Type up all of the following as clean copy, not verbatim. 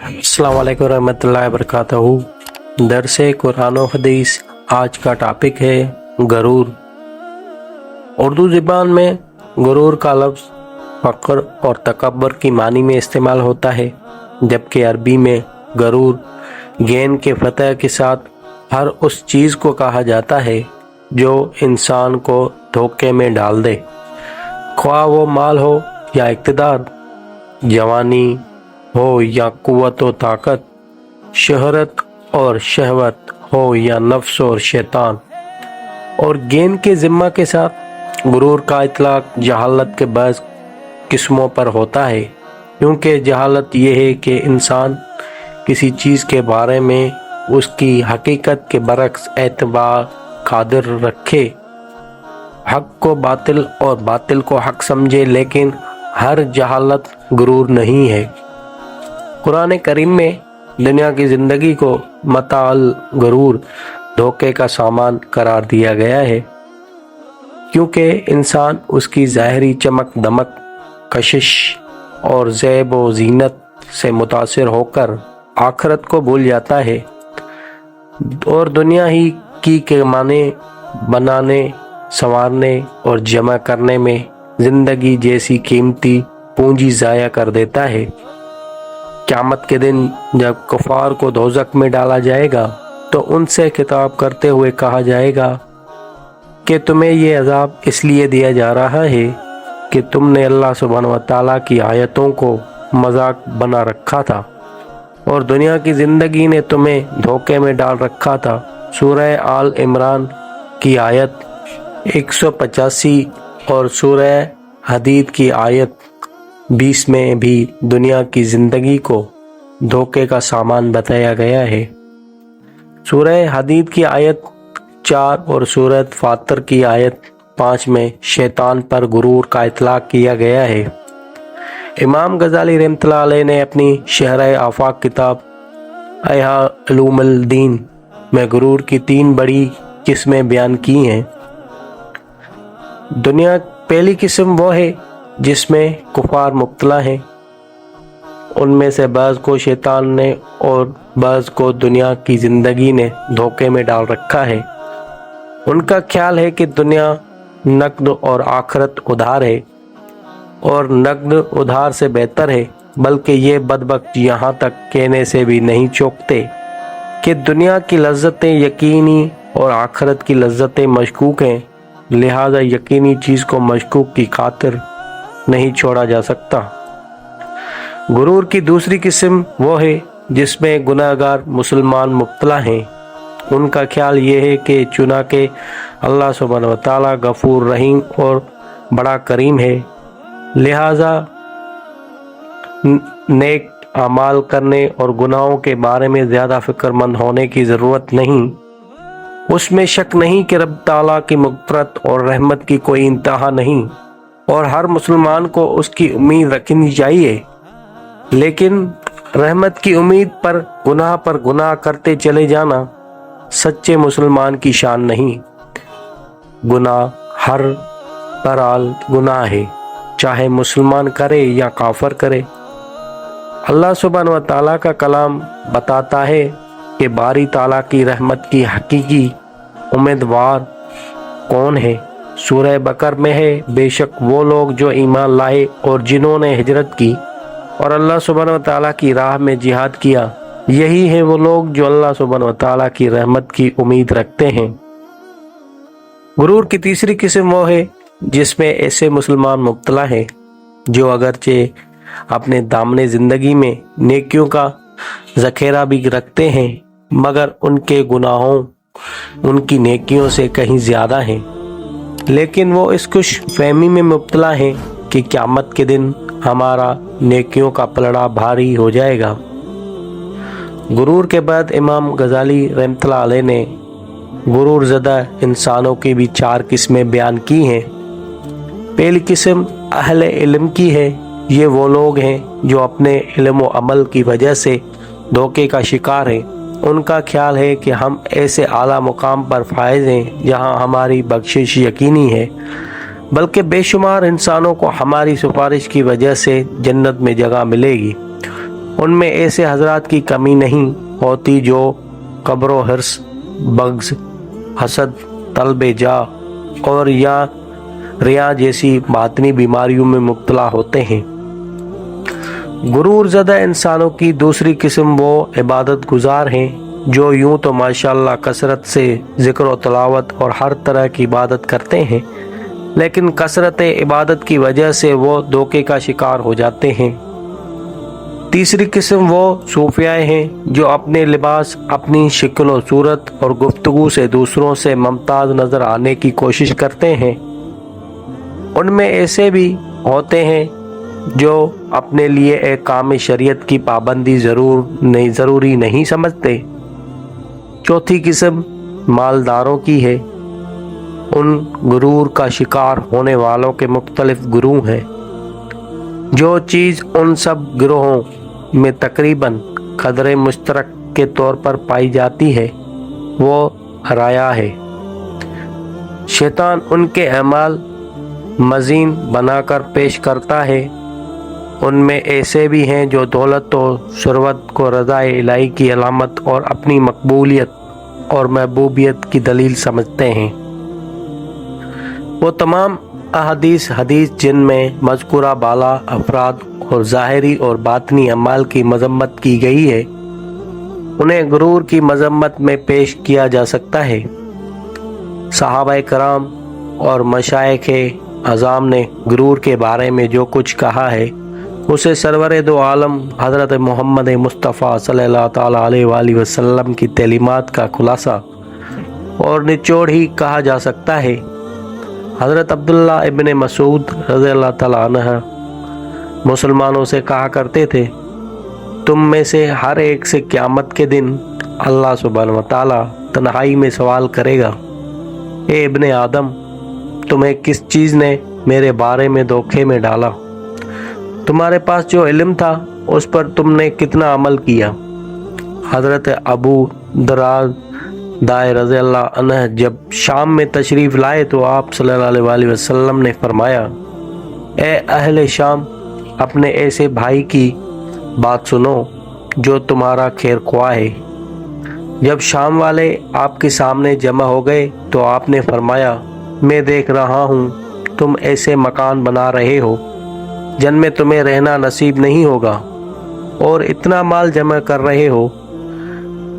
अस्सलाम वालेकुम रहमतुल्लाहि वबरकातुहू। दरस कुरान और हदीस। आज का टॉपिक है गरूर। उर्दू ज़बान में गरूर का लफ्ज़ फ़क्र और तकब्बर की मानी में इस्तेमाल होता है, जबकि अरबी में गरूर गेन के फतह के साथ हर उस चीज़ को कहा जाता है जो इंसान को धोखे में डाल दे, ख्वाह वो माल हो या इक़्तिदार, जवानी हो या कुव्वत व ताकत, शहरत और शहवत हो या नफ्स और शैतान। और गेन के ज़िम्मा के साथ गुरूर का इतलाक जहालत के बाज़ किस्मों पर होता है, क्योंकि जहालत यह है कि इंसान किसी चीज़ के बारे में उसकी हकीकत के बरक्स एतबार कादिर रखे, हक़ को बातिल और बातिल को हक़ समझे, लेकिन हर जहालत गुरूर नहीं है। कुरान करीम में दुनिया की ज़िंदगी को मताअल गरूर, धोखे का सामान करार दिया गया है, क्योंकि इंसान उसकी ज़ाहरी चमक दमक, कशिश और ज़ैब व ज़ीनत से मुतासिर होकर आखिरत को भूल जाता है और दुनिया ही की कमाने, बनाने, संवारने और जमा करने में ज़िंदगी जैसी कीमती पूंजी ज़ाया कर देता है। क़यामत के दिन जब कुफ़ार को दोज़ख में डाला जाएगा तो उनसे खिताब करते हुए कहा जाएगा कि तुम्हें ये अज़ाब इसलिए दिया जा रहा है कि तुमने अल्लाह सुब्हानहू व तआला की आयतों को मजाक बना रखा था और दुनिया की ज़िंदगी ने तुम्हें धोखे में डाल रखा था। सूरह आल इमरान की आयत 185 और सूरह हदीद की आयत 20 में भी दुनिया की ज़िंदगी को धोखे का सामान बताया गया है। सूरह हदीद की आयत 4 और सूरत फातिर की आयत 5 में शैतान पर गुरूर का इतलाक किया गया है। इमाम गज़ाली रहमतुल्लाह अलैह ने अपनी शहर आफाक किताब इह्या उलूमुल दीन में गुरूर की 3 बड़ी किस्में बयान की हैं। पहली किस्म वो है जिसमें कुफार मुब्तला हैं, उनमें से बाज़ को शैतान ने और बाज़ को दुनिया की ज़िंदगी ने धोखे में डाल रखा है। उनका ख्याल है कि दुनिया नकद और आखिरत उधार है और नकद उधार से बेहतर है, बल्कि ये बदबख्त यहाँ तक कहने से भी नहीं चूकते कि दुनिया की लज्जतें यकीनी और आखिरत की लज्जतें मशकूक हैं, लिहाजा यकीनी चीज़ को मशकूक की खातिर नहीं छोड़ा जा सकता। गुरूर की दूसरी किस्म वो है जिसमें गुनाहगार मुसलमान मुब्तला हैं। उनका ख्याल ये है कि चुना के अल्लाह सुब्हानहू व तआला गफूर रहीम और बड़ा करीम है, लिहाजा नेक अमाल करने और गुनाहों के बारे में ज़्यादा फ़िक्रमंद होने की ज़रूरत नहीं। उसमें शक नहीं कि रब ताला की मग़फ़िरत और रहमत की कोई इंतहा नहीं और हर मुसलमान को उसकी उम्मीद रखनी चाहिए, लेकिन रहमत की उम्मीद पर गुनाह करते चले जाना सच्चे मुसलमान की शान नहीं। गुनाह हर बहरहाल गुनाह है, चाहे मुसलमान करे या काफिर करे। अल्लाह सुब्हानहू व तआला का कलाम बताता है कि बारी ताला की रहमत की हकीकी उम्मीदवार कौन है। सूरह बकर में है, बेशक वो लोग जो ईमान लाए और जिन्होंने हिजरत की और अल्लाह सुब्हानहू व तआला की राह में जिहाद किया, यही है वो लोग जो अल्लाह सुब्हानहू व तआला की रहमत की उम्मीद रखते हैं। गुरूर की तीसरी किस्म वो है जिसमें ऐसे मुसलमान मुब्तला हैं जो अगरचे अपने दामने ज़िंदगी में नेकियों का ज़ख़ीरा भी रखते हैं, मगर उनके गुनाहों उनकी नेकियों से कहीं ज़्यादा हैं, लेकिन वो इस खुश फहमी में मुब्तला हैं कि क़यामत के दिन हमारा नेकियों का पलड़ा भारी हो जाएगा। गुरूर के बाद इमाम गज़ाली रहमतुल्लाह अलैह ने गुरूर ज़दा इंसानों की भी 4 किस्में बयान की हैं। पहली किस्म अहले इल्म की है। ये वो लोग हैं जो अपने इल्म व अमल की वजह से धोखे का शिकार हैं। उनका ख्याल है कि हम ऐसे आला मुकाम पर फायज़ हैं जहां हमारी बख्शिश यकीनी है, बल्कि बेशुमार इंसानों को हमारी सिफारिश की वजह से जन्नत में जगह मिलेगी। ان میں ایسے حضرات کی کمی نہیں ہوتی جو کبر و حرص، بغض، حسد، طلب جاہ اور یا ریا جیسی باطنی بیماریوں میں مبتلا ہوتے ہیں۔ غرور زدہ انسانوں کی دوسری قسم وہ عبادت گزار ہیں جو یوں تو ماشاءاللہ کثرت سے ذکر و تلاوت اور ہر طرح کی عبادت کرتے ہیں، لیکن کثرت عبادت کی وجہ سے وہ دھوکے کا شکار ہو جاتے ہیں۔ تیسری قسم وہ صوفیاء ہیں جو اپنے لباس، اپنی شکل و صورت اور گفتگو سے دوسروں سے ممتاز نظر آنے کی کوشش کرتے ہیں۔ ان میں ایسے بھی ہوتے ہیں جو اپنے لیے ایک کام شریعت کی پابندی ضروری نہیں سمجھتے۔ چوتھی قسم مالداروں کی ہے۔ ان غرور کا شکار ہونے والوں کے مختلف گروہ ہیں۔ جو چیز ان سب گروہوں میں تقریباً قدر مشترک کے طور پر پائی جاتی ہے وہ ریا ہے۔ شیطان ان کے اعمال مزین بنا کر پیش کرتا ہے۔ ان میں ایسے بھی ہیں جو دولت و ثروت کو رضا الہی کی علامت اور اپنی مقبولیت اور محبوبیت کی دلیل سمجھتے ہیں۔ وہ تمام حدیث جن میں مذکورہ بالا افراد اور ظاہری اور باطنی اعمال کی مذمت کی گئی ہے، انہیں غرور کی مذمت میں پیش کیا جا سکتا ہے۔ صحابہ کرام اور مشائخ اعظام نے غرور کے بارے میں جو کچھ کہا ہے اسے سرور دو عالم حضرت محمد مصطفیٰ صلی اللہ تعالیٰ علیہ وآلہ وسلم کی تعلیمات کا خلاصہ اور نچوڑ ہی کہا جا سکتا ہے۔ حضرت عبداللہ ابن مسعود رضی اللہ تعالیٰ عنہ مسلمانوں سے کہا کرتے تھے، تم میں سے ہر ایک سے قیامت کے دن اللہ سبحانہ وتعالیٰ تنہائی میں سوال کرے گا، اے ابن آدم، تمہیں کس چیز نے میرے بارے میں دھوکے میں ڈالا؟ تمہارے پاس جو علم تھا اس پر تم نے کتنا عمل کیا؟ حضرت ابو درداء رضی اللہ عنہ جب شام میں تشریف لائے تو آپ صلی اللہ علیہ وآلہ وسلم نے فرمایا، اے اہل شام، اپنے ایسے بھائی کی بات سنو جو تمہارا خیر خواہ ہے۔ جب شام والے آپ کے سامنے جمع ہو گئے تو آپ نے فرمایا، میں دیکھ رہا ہوں تم ایسے مکان بنا رہے ہو جن میں تمہیں رہنا نصیب نہیں ہوگا، اور اتنا مال جمع کر رہے ہو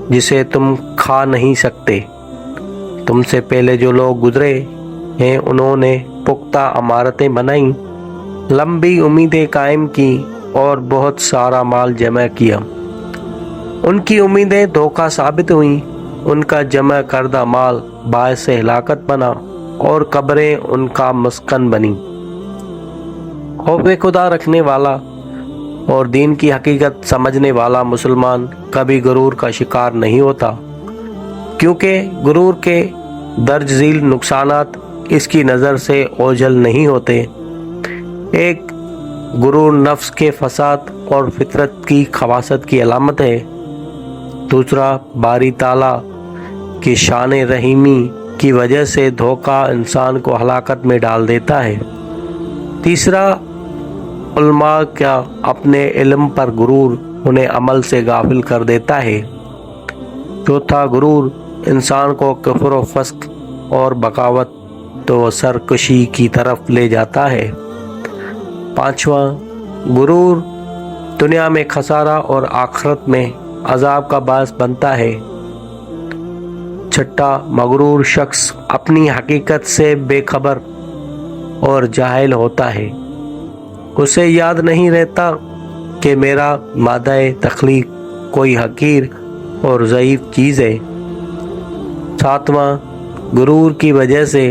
جسے تم کھا نہیں سکتے۔ تم سے پہلے جو لوگ گزرے ہیں انہوں نے پختہ عمارتیں بنائیں، لمبی امیدیں قائم کی اور بہت سارا مال جمع کیا۔ ان کی امیدیں دھوکہ ثابت ہوئیں، ان کا جمع کردہ مال باعث ہلاکت بنا اور قبریں ان کا مسکن بنی۔ خوف خدا رکھنے والا اور دین کی حقیقت سمجھنے والا مسلمان کبھی غرور کا شکار نہیں ہوتا، کیونکہ غرور کے درج ذیل نقصانات اس کی نظر سے اوجھل نہیں ہوتے۔ ایک، غرور نفس کے فساد اور فطرت کی خباثت کی علامت ہے۔ دوسرا، باری تعالیٰ کی شان رحیمی کی وجہ سے دھوکہ انسان کو ہلاکت میں ڈال دیتا ہے۔ تیسرا، علماء کا اپنے علم پر غرور انہیں عمل سے غافل کر دیتا ہے۔ چوتھا، غرور انسان کو کفر و فسق اور بغاوت و سرکشی کی طرف لے جاتا ہے۔ پانچواں، غرور دنیا میں خسارہ اور آخرت میں عذاب کا باعث بنتا ہے۔ چھٹا، مغرور شخص اپنی حقیقت سے بے خبر اور جاہل ہوتا ہے۔ اسے یاد نہیں رہتا کہ میرا مادہ تخلیق کوئی حقیر اور ضعیف چیز ہے۔ ساتواں، غرور کی وجہ سے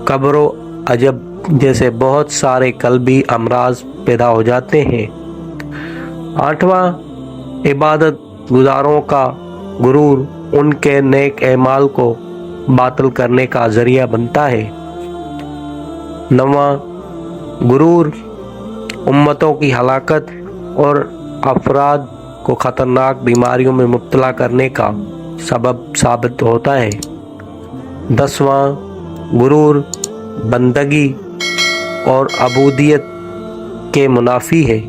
قبر و عجب جیسے بہت سارے قلبی امراض پیدا ہو جاتے ہیں۔ آٹھواں، عبادت گزاروں کا غرور ان کے نیک اعمال کو باطل کرنے کا ذریعہ بنتا ہے۔ نواں، غرور امتوں کی ہلاکت اور افراد کو خطرناک بیماریوں میں مبتلا کرنے کا سبب ثابت ہوتا ہے۔ دسواں، غرور بندگی اور عبودیت کے منافی ہے۔